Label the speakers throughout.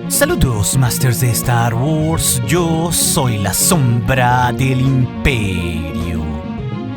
Speaker 1: Saludos, Masters de Star Wars. Yo soy la sombra del Imperio.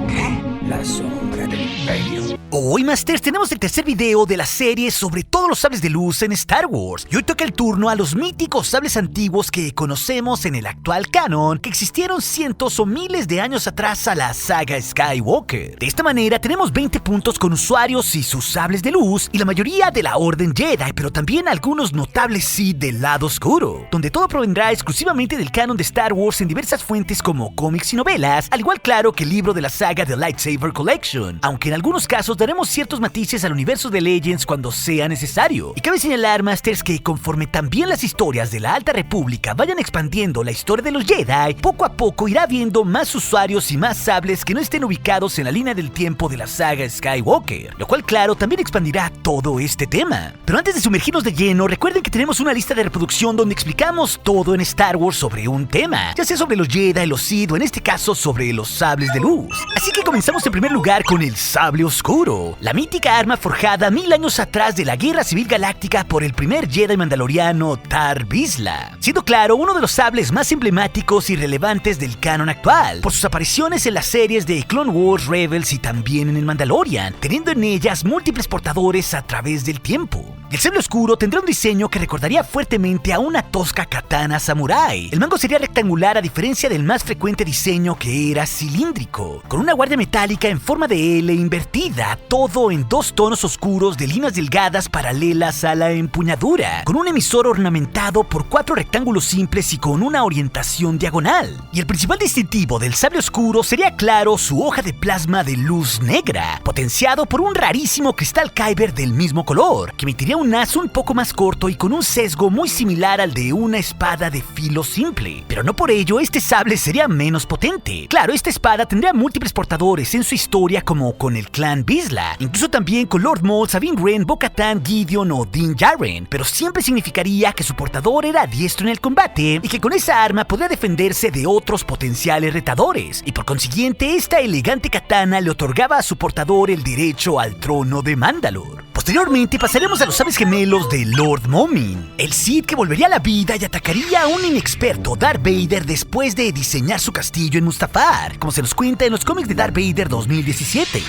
Speaker 2: ¿Qué? La sombra del Imperio.
Speaker 1: Hoy, Masters, tenemos el tercer video de la serie sobre todos los sables de luz en Star Wars. Y hoy toca el turno a los míticos sables antiguos que conocemos en el actual canon, que existieron cientos o miles de años atrás a la saga Skywalker. De esta manera, tenemos 20 puntos con usuarios y sus sables de luz, y la mayoría de la Orden Jedi, pero también algunos notables Sith del lado oscuro, donde todo provendrá exclusivamente del canon de Star Wars en diversas fuentes como cómics y novelas, al igual claro que el libro de la saga The Lightsaber Collection, aunque en algunos casos daremos ciertos matices al universo de Legends cuando sea necesario. Y cabe señalar, Masters, que conforme también las historias de la Alta República vayan expandiendo la historia de los Jedi, poco a poco irá habiendo más usuarios y más sables que no estén ubicados en la línea del tiempo de la saga Skywalker, lo cual claro también expandirá todo este tema. Pero antes de sumergirnos de lleno, recuerden que tenemos una lista de reproducción donde explicamos todo en Star Wars sobre un tema, ya sea sobre los Jedi, los Sith o en este caso sobre los sables de luz. Así que comenzamos en primer lugar con el sable oscuro, la mítica arma forjada 1000 años atrás de la Guerra Civil Galáctica por el primer Jedi mandaloriano Tar Vizsla, siendo claro uno de los sables más emblemáticos y relevantes del canon actual, por sus apariciones en las series de Clone Wars, Rebels y también en el Mandalorian, teniendo en ellas múltiples portadores a través del tiempo. El sable oscuro tendrá un diseño que recordaría fuertemente a una tosca katana samurai. El mango sería rectangular a diferencia del más frecuente diseño que era cilíndrico, con una guardia metálica en forma de L invertida, todo en dos tonos oscuros de líneas delgadas paralelas a la empuñadura, con un emisor ornamentado por 4 rectángulos simples y con una orientación diagonal. Y el principal distintivo del sable oscuro sería claro su hoja de plasma de luz negra, potenciado por un rarísimo cristal Kyber del mismo color, que emitiría un haz un poco más corto y con un sesgo muy similar al de una espada de filo simple. Pero no por ello este sable sería menos potente. Claro, esta espada tendría múltiples portadores en su historia como con el clan Vizsla, incluso también con Lord Maul, Sabine Wren, Bo-Katan, Gideon o Din Djarin, pero siempre significaría que su portador era diestro en el combate y que con esa arma podría defenderse de otros potenciales retadores, y por consiguiente esta elegante katana le otorgaba a su portador el derecho al trono de Mandalore. Posteriormente pasaremos a los sables gemelos de Lord Momin, el Sith que volvería a la vida y atacaría a un inexperto Darth Vader después de diseñar su castillo en Mustafar, como se nos cuenta en los cómics de Darth Vader 2017.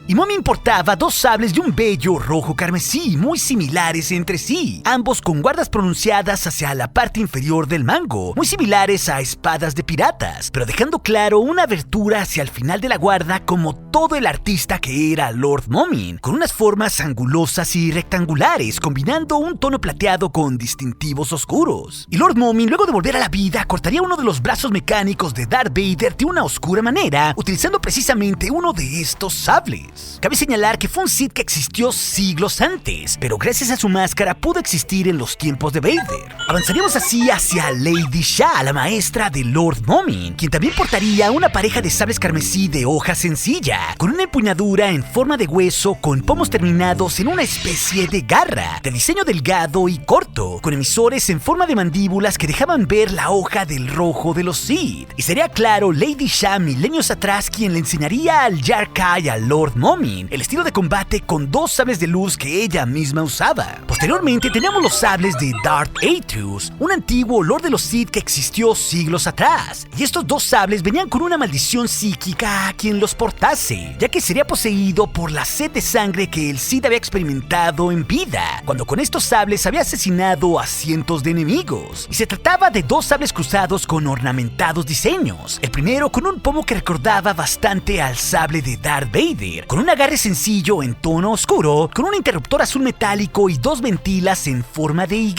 Speaker 1: Y Momin portaba 2 sables de un bello rojo carmesí muy similares entre sí, ambos con guardas pronunciadas hacia la parte inferior del mango, muy similares a espadas de piratas, pero dejando claro una abertura hacia el final de la guarda como todo el artista que era Lord Momin, con unas formas angulosas y rectangulares, combinando un tono plateado con distintivos oscuros. Y Lord Momin, luego de volver a la vida, cortaría uno de los brazos mecánicos de Darth Vader de una oscura manera, utilizando precisamente uno de estos sables. Cabe señalar que fue un Sith que existió siglos antes, pero gracias a su máscara pudo existir en los tiempos de Vader. Avanzaríamos así hacia Lady Shah, la maestra de Lord Momin, quien también portaría una pareja de sables carmesí de hoja sencilla, con una empuñadura en forma de hueso con pomos terminados en una especie de garra, de diseño delgado y corto, con emisores en forma de mandíbulas que dejaban ver la hoja del rojo de los Sith. Y sería claro Lady Shah milenios atrás quien le enseñaría al Jar Kha y al Lord Momin el estilo de combate con 2 sables de luz que ella misma usaba. Posteriormente teníamos los sables de Darth Aetus, un antiguo Lord de los Sith que existió siglos atrás, y estos 2 sables venían con una maldición psíquica a quien los portase, ya que sería poseído por la sed de sangre que el Sith había experimentado en vida, cuando con estos sables había asesinado a cientos de enemigos. Y se trataba de 2 sables cruzados con ornamentados diseños, el primero con un pomo que recordaba bastante al sable de Darth Vader, con un agarre sencillo en tono oscuro, con un interruptor azul metálico y 2 ventilas en forma de Y,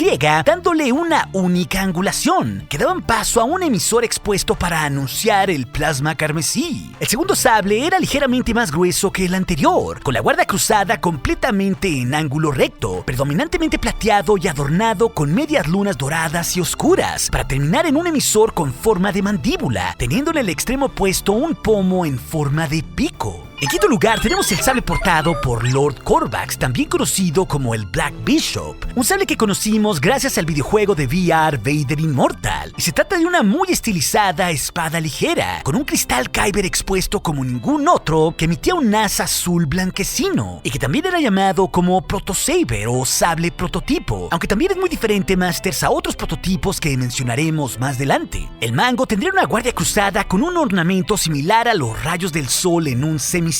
Speaker 1: dándole una única angulación, que daban paso a un emisor expuesto para anunciar el plasma carmesí. El segundo sable era ligeramente más grueso que el anterior, con la guarda cruzada completamente en ángulo recto, predominantemente plateado y adornado con medias lunas doradas y oscuras, para terminar en un emisor con forma de mandíbula, teniéndole el extremo opuesto un pomo en forma de pico. En quinto lugar tenemos el sable portado por Lord Corvax, también conocido como el Black Bishop, un sable que conocimos gracias al videojuego de VR Vader Immortal, y se trata de una muy estilizada espada ligera, con un cristal Kyber expuesto como ningún otro, que emitía un haz azul blanquecino, y que también era llamado como Proto Saber o sable prototipo, aunque también es muy diferente, Masters, a otros prototipos que mencionaremos más adelante. El mango tendría una guardia cruzada con un ornamento similar a los rayos del sol en un semicírculo,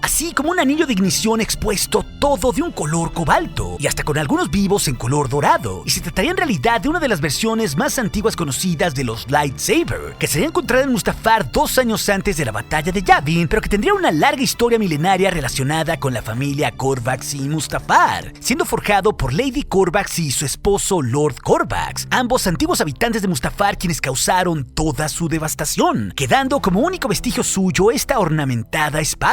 Speaker 1: así como un anillo de ignición expuesto todo de un color cobalto, y hasta con algunos vivos en color dorado, y se trataría en realidad de una de las versiones más antiguas conocidas de los lightsaber, que sería encontrada en Mustafar 2 años antes de la batalla de Yavin, pero que tendría una larga historia milenaria relacionada con la familia Corvax y Mustafar, siendo forjado por Lady Corvax y su esposo Lord Corvax, ambos antiguos habitantes de Mustafar quienes causaron toda su devastación, quedando como único vestigio suyo esta ornamentada espada.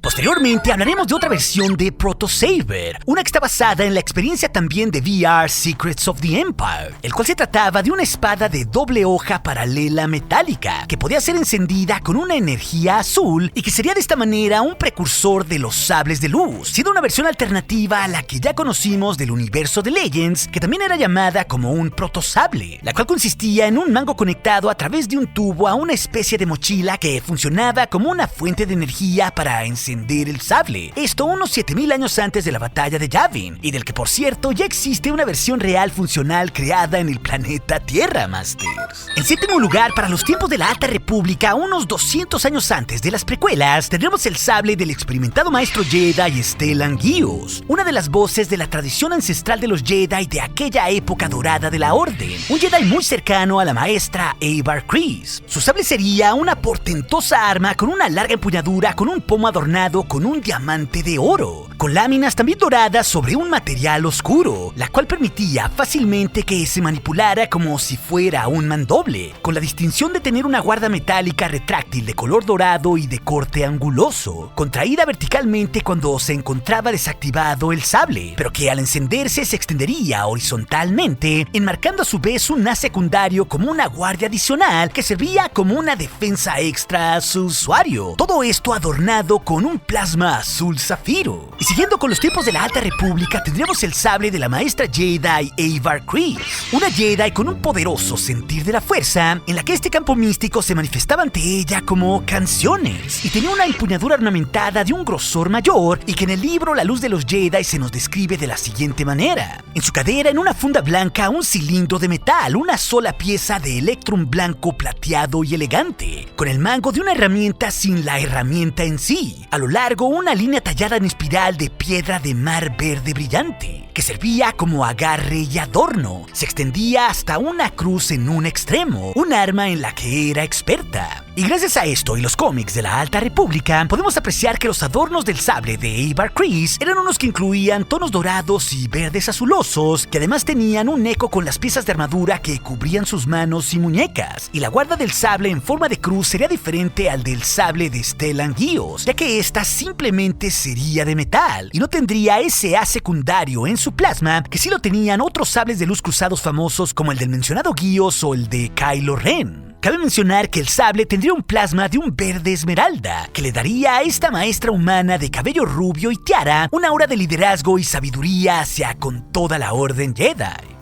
Speaker 1: Posteriormente hablaremos de otra versión de Proto Saber, una que está basada en la experiencia también de VR Secrets of the Empire, el cual se trataba de una espada de doble hoja paralela metálica, que podía ser encendida con una energía azul y que sería de esta manera un precursor de los sables de luz, siendo una versión alternativa a la que ya conocimos del universo de Legends, que también era llamada como un protosable, la cual consistía en un mango conectado a través de un tubo a una especie de mochila que funcionaba como una fuente de energía para encender el sable. Esto unos 7000 años antes de la batalla de Yavin, y del que por cierto ya existe una versión real funcional creada en el planeta Tierra, Masters. En séptimo lugar, para los tiempos de la Alta República, unos 200 años antes de las precuelas, tendremos el sable del experimentado maestro Jedi Stellan Gios, una de las voces de la tradición ancestral de los Jedi de aquella época dorada de la Orden, un Jedi muy cercano a la maestra Avar Kriss. Su sable sería una portentosa arma con una larga empuñadura con un pomo adornado con un diamante de oro, con láminas también doradas sobre un material oscuro, la cual permitía fácilmente que se manipulara como si fuera un mandoble, con la distinción de tener una guarda metálica retráctil de color dorado y de corte anguloso, contraída verticalmente cuando se encontraba desactivado el sable, pero que al encenderse se extendería horizontalmente, enmarcando a su vez un haz secundario como una guardia adicional que servía como una defensa extra a su usuario. Todo esto adornado con un plasma azul zafiro. Y siguiendo con los tiempos de la Alta República, tendríamos el sable de la maestra Jedi Avar Kriss, una Jedi con un poderoso sentir de la fuerza, en la que este campo místico se manifestaba ante ella como canciones, y tenía una empuñadura ornamentada de un grosor mayor, y que en el libro La Luz de los Jedi se nos describe de la siguiente manera: en su cadera, en una funda blanca, un cilindro de metal, una sola pieza de electrum blanco plateado y elegante, con el mango de una herramienta sin la herramienta en sí. A lo largo, una línea tallada en espiral de piedra de mar verde brillante, que servía como agarre y adorno. Se extendía hasta una cruz en un extremo, un arma en la que era experta. Y gracias a esto y los cómics de la Alta República, podemos apreciar que los adornos del sable de Avar Kriss eran unos que incluían tonos dorados y verdes azulosos, que además tenían un eco con las piezas de armadura que cubrían sus manos y muñecas. Y la guarda del sable en forma de cruz sería diferente al del sable de Stellan Gios, ya que esta simplemente sería de metal y no tendría ese haz secundario en su plasma que sí lo tenían otros sables de luz cruzados famosos como el del mencionado Gios o el de Kylo Ren. Cabe mencionar que el sable tendría un plasma de un verde esmeralda, que le daría a esta maestra humana de cabello rubio y tiara una aura de liderazgo y sabiduría hacia con toda la Orden Jedi.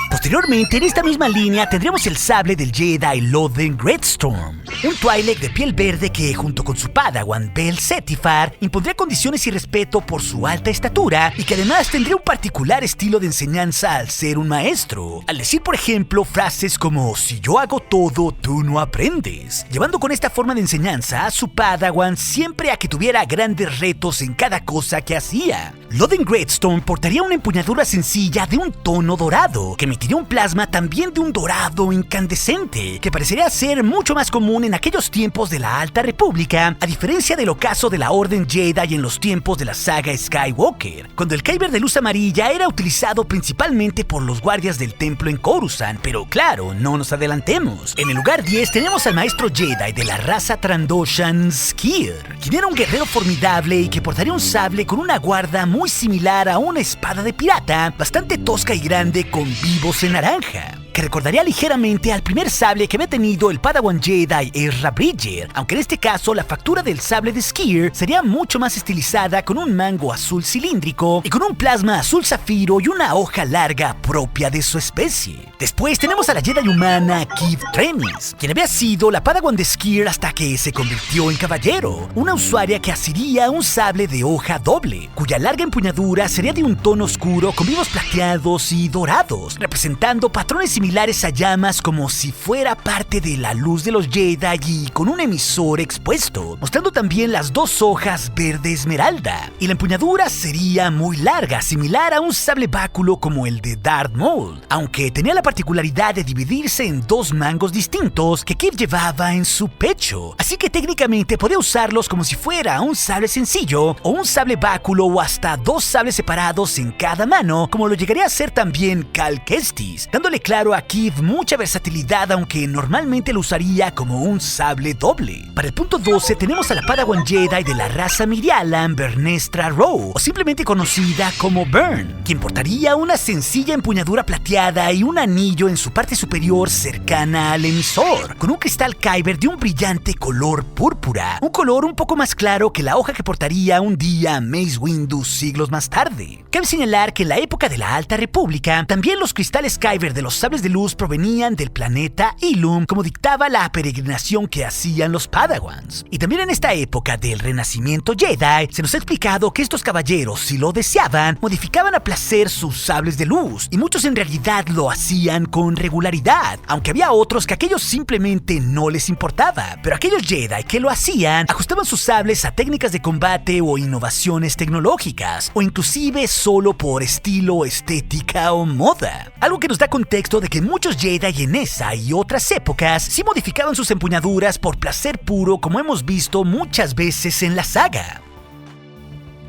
Speaker 1: Posteriormente, en esta misma línea, tendremos el sable del Jedi Loden Greatstorm, un Twi'lek de piel verde que, junto con su padawan Bel Setifar, impondría condiciones y respeto por su alta estatura y que además tendría un particular estilo de enseñanza al ser un maestro, al decir, por ejemplo, frases como "si yo hago todo, tú no aprendes", llevando con esta forma de enseñanza a su padawan siempre a que tuviera grandes retos en cada cosa que hacía. Loden Greatstorm portaría una empuñadura sencilla de un tono dorado, que emitiría un plasma también de un dorado incandescente, que parecería ser mucho más común en aquellos tiempos de la Alta República, a diferencia del ocaso de la Orden Jedi en los tiempos de la saga Skywalker, cuando el Kyber de luz amarilla era utilizado principalmente por los guardias del templo en Coruscant. Pero claro, no nos adelantemos. En el lugar 10 tenemos al maestro Jedi de la raza Trandoshan, Sskeer, quien era un guerrero formidable y que portaría un sable con una guarda muy similar a una espada de pirata, bastante tosca y grande con vivos en naranja. que recordaría ligeramente al primer sable que había tenido el Padawan Jedi Ezra Bridger, aunque en este caso la factura del sable de Sskeer sería mucho más estilizada con un mango azul cilíndrico y con un plasma azul zafiro y una hoja larga propia de su especie. Después tenemos a la Jedi humana Keeve Trenis, quien había sido la Padawan de Sskeer hasta que se convirtió en caballero, una usuaria que asiría un sable de hoja doble, cuya larga empuñadura sería de un tono oscuro con vivos plateados y dorados, representando patrones similares a llamas como si fuera parte de la luz de los Jedi y con un emisor expuesto, mostrando también las dos hojas verde esmeralda. Y la empuñadura sería muy larga, similar a un sable báculo como el de Darth Maul, aunque tenía la particularidad de dividirse en dos mangos distintos que Keeve llevaba en su pecho, así que técnicamente podía usarlos como si fuera un sable sencillo o un sable báculo o hasta dos sables separados en cada mano, como lo llegaría a hacer también Cal Kestis, dándole claro a Keeve mucha versatilidad, aunque normalmente lo usaría como un sable doble. Para el punto 12 tenemos a la Padawan Jedi de la raza Mirialan, Vernestra Rwoh, o simplemente conocida como Burn, quien portaría una sencilla empuñadura plateada y un anillo en su parte superior cercana al emisor, con un cristal Kyber de un brillante color púrpura, un color un poco más claro que la hoja que portaría un día Mace Windu siglos más tarde. Cabe señalar que en la época de la Alta República, también los cristales Kyber de los sables de luz provenían del planeta Ilum, como dictaba la peregrinación que hacían los Padawans. Y también en esta época del Renacimiento Jedi, se nos ha explicado que estos caballeros, si lo deseaban, modificaban a placer sus sables de luz, y muchos en realidad lo hacían con regularidad, aunque había otros que aquellos simplemente no les importaba. Pero aquellos Jedi que lo hacían, ajustaban sus sables a técnicas de combate o innovaciones tecnológicas, o inclusive solo por estilo, estética o moda. Algo que nos da contexto de que muchos Jedi en esa y otras épocas sí modificaban sus empuñaduras por placer puro, como hemos visto muchas veces en la saga.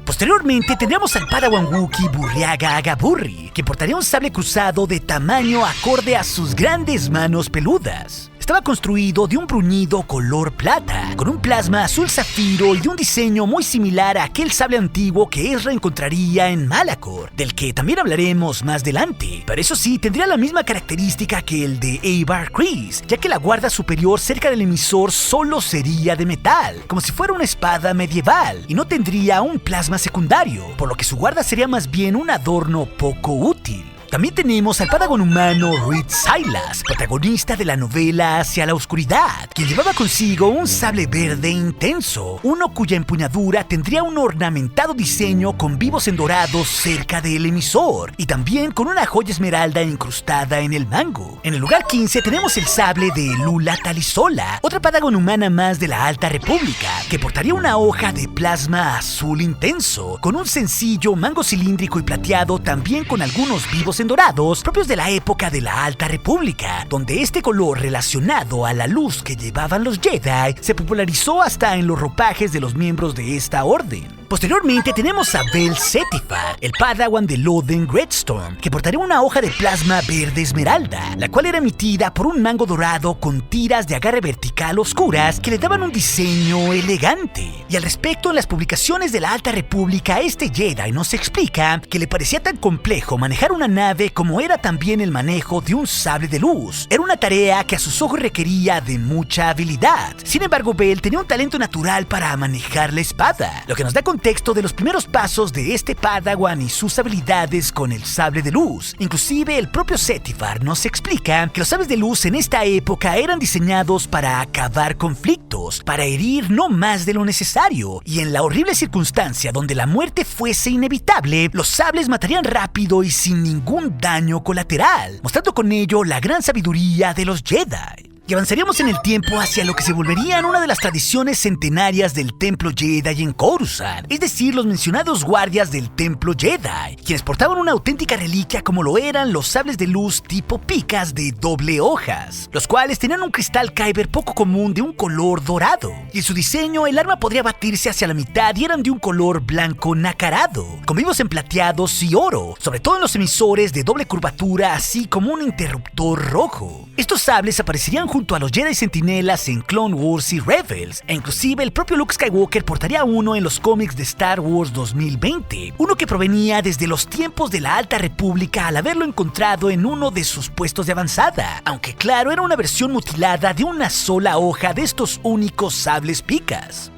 Speaker 1: Posteriormente tendríamos al Padawan Wookiee Burryaga Agaburri, que portaría un sable cruzado de tamaño acorde a sus grandes manos peludas. Estaba construido de un bruñido color plata, con un plasma azul zafiro y de un diseño muy similar a aquel sable antiguo que Ezra encontraría en Malachor, del que también hablaremos más adelante. Pero eso sí, tendría la misma característica que el de Avar Kriss, ya que la guarda superior cerca del emisor solo sería de metal, como si fuera una espada medieval, y no tendría un plasma secundario, por lo que su guarda sería más bien un adorno poco útil. También tenemos al Padawan humano Reed Silas, protagonista de la novela Hacia la Oscuridad, quien llevaba consigo un sable verde intenso, uno cuya empuñadura tendría un ornamentado diseño con vivos endorados cerca del emisor, y también con una joya esmeralda incrustada en el mango. En el lugar 15 tenemos el sable de Lula Talisola, otra Padawan humana más de la Alta República, que portaría una hoja de plasma azul intenso, con un sencillo mango cilíndrico y plateado, también con algunos vivos en dorados propios de la época de la Alta República, donde este color relacionado a la luz que llevaban los Jedi se popularizó hasta en los ropajes de los miembros de esta orden. Posteriormente tenemos a Vel Settifar, el Padawan de Loden Greatstorm, que portaría una hoja de plasma verde esmeralda, la cual era emitida por un mango dorado con tiras de agarre vertical oscuras que le daban un diseño elegante. Y al respecto, en las publicaciones de la Alta República, este Jedi nos explica que le parecía tan complejo manejar una nave como era también el manejo de un sable de luz. Era una tarea que a sus ojos requería de mucha habilidad. Sin embargo, Vel tenía un talento natural para manejar la espada, lo que nos da contexto de los primeros pasos de este Padawan y sus habilidades con el sable de luz. Inclusive el propio Settifar nos explica que los sables de luz en esta época eran diseñados para acabar conflictos, para herir no más de lo necesario, y en la horrible circunstancia donde la muerte fuese inevitable, los sables matarían rápido y sin ningún daño colateral, mostrando con ello la gran sabiduría de los Jedi. Y avanzaríamos en el tiempo hacia lo que se volverían una de las tradiciones centenarias del Templo Jedi en Coruscant, es decir, los mencionados guardias del Templo Jedi, quienes portaban una auténtica reliquia como lo eran los sables de luz tipo picas de doble hojas, los cuales tenían un cristal Kyber poco común de un color dorado, y en su diseño el arma podría batirse hacia la mitad y eran de un color blanco nacarado, con vivos en plateados y oro, sobre todo en los emisores de doble curvatura, así como un interruptor rojo. Estos sables aparecerían junto junto a los Jedi Centinelas en Clone Wars y Rebels, e inclusive el propio Luke Skywalker portaría uno en los cómics de Star Wars 2020, uno que provenía desde los tiempos de la Alta República al haberlo encontrado en uno de sus puestos de avanzada, aunque claro, era una versión mutilada de una sola hoja de estos únicos sables picas.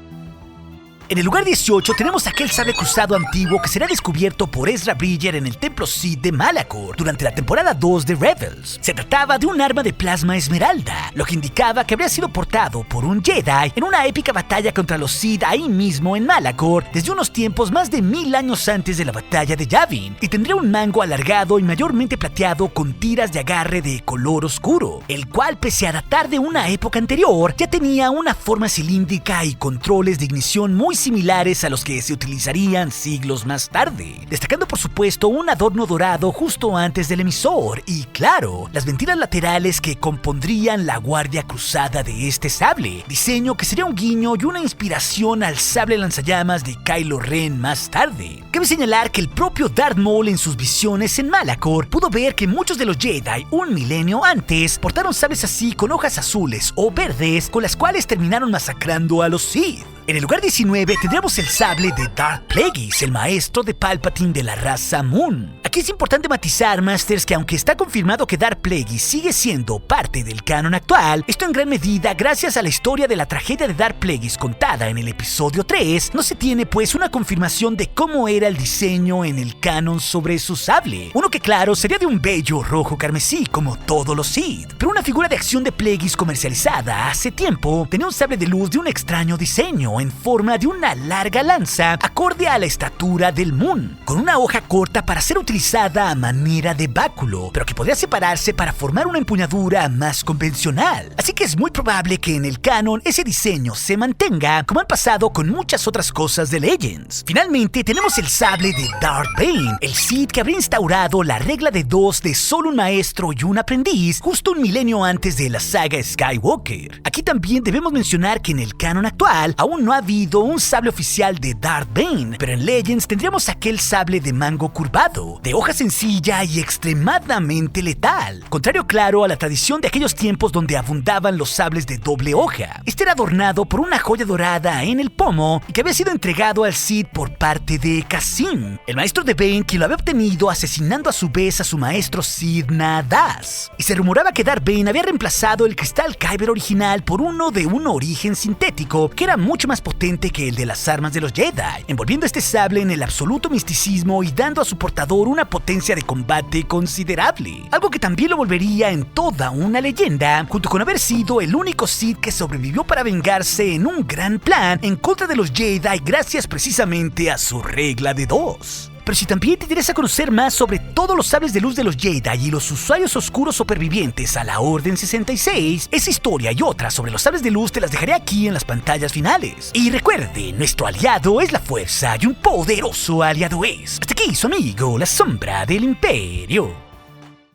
Speaker 1: En el lugar 18 tenemos aquel sable cruzado antiguo que será descubierto por Ezra Bridger en el Templo Sith de Malachor durante la temporada 2 de Rebels. Se trataba de un arma de plasma esmeralda, lo que indicaba que habría sido portado por un Jedi en una épica batalla contra los Sith ahí mismo en Malachor desde unos tiempos más de 1000 años antes de la batalla de Yavin, y tendría un mango alargado y mayormente plateado con tiras de agarre de color oscuro, el cual, pese a datar de una época anterior, ya tenía una forma cilíndrica y controles de ignición muy similares a los que se utilizarían siglos más tarde, destacando por supuesto un adorno dorado justo antes del emisor y, claro, las ventilas laterales que compondrían la guardia cruzada de este sable, diseño que sería un guiño y una inspiración al sable lanzallamas de Kylo Ren más tarde. Cabe señalar que el propio Darth Maul en sus visiones en Malachor pudo ver que muchos de los Jedi un milenio antes portaron sables así con hojas azules o verdes, con las cuales terminaron masacrando a los Sith. En el lugar 19 tendremos el sable de Darth Plagueis, el maestro de Palpatine de la raza Moon. Aquí es importante matizar, Masters, que aunque está confirmado que Darth Plagueis sigue siendo parte del canon actual, esto en gran medida gracias a la historia de la tragedia de Darth Plagueis contada en el episodio 3, no se tiene pues una confirmación de cómo era el diseño en el canon sobre su sable. Uno que claro sería de un bello rojo carmesí como todos los Sith, pero una figura de acción de Plagueis comercializada hace tiempo tenía un sable de luz de un extraño diseño en forma de una larga lanza acorde a la estatura del Moon, con una hoja corta para ser utilizada a manera de báculo, pero que podría separarse para formar una empuñadura más convencional. Así que es muy probable que en el canon ese diseño se mantenga, como han pasado con muchas otras cosas de Legends. Finalmente tenemos el sable de Darth Bane, el Sith que habría instaurado la regla de 2 de solo un maestro y un aprendiz justo un milenio antes de la saga Skywalker. Aquí también debemos mencionar que en el canon actual aún no ha habido un sable oficial de Darth Bane, pero en Legends tendríamos aquel sable de mango curvado, de hoja sencilla y extremadamente letal, contrario claro a la tradición de aquellos tiempos donde abundaban los sables de doble hoja. Este era adornado por una joya dorada en el pomo y que había sido entregado al Sith por parte de Qasim, el maestro de Bane, quien lo había obtenido asesinando a su vez a su maestro Sid Nadas. Y se rumoraba que Darth Bane había reemplazado el cristal Kyber original por uno de un origen sintético que era mucho más potente que el de las armas de los Jedi, envolviendo este sable en el absoluto misticismo y dando a su portador una potencia de combate considerable, algo que también lo volvería en toda una leyenda, junto con haber sido el único Sith que sobrevivió para vengarse en un gran plan en contra de los Jedi gracias precisamente a su regla de 2. Pero si también te interesa conocer más sobre todos los sables de luz de los Jedi y los usuarios oscuros supervivientes a la Orden 66, esa historia y otras sobre los sables de luz te las dejaré aquí en las pantallas finales. Y recuerde, nuestro aliado es la fuerza y un poderoso aliado es. Hasta aquí su amigo, la sombra del Imperio.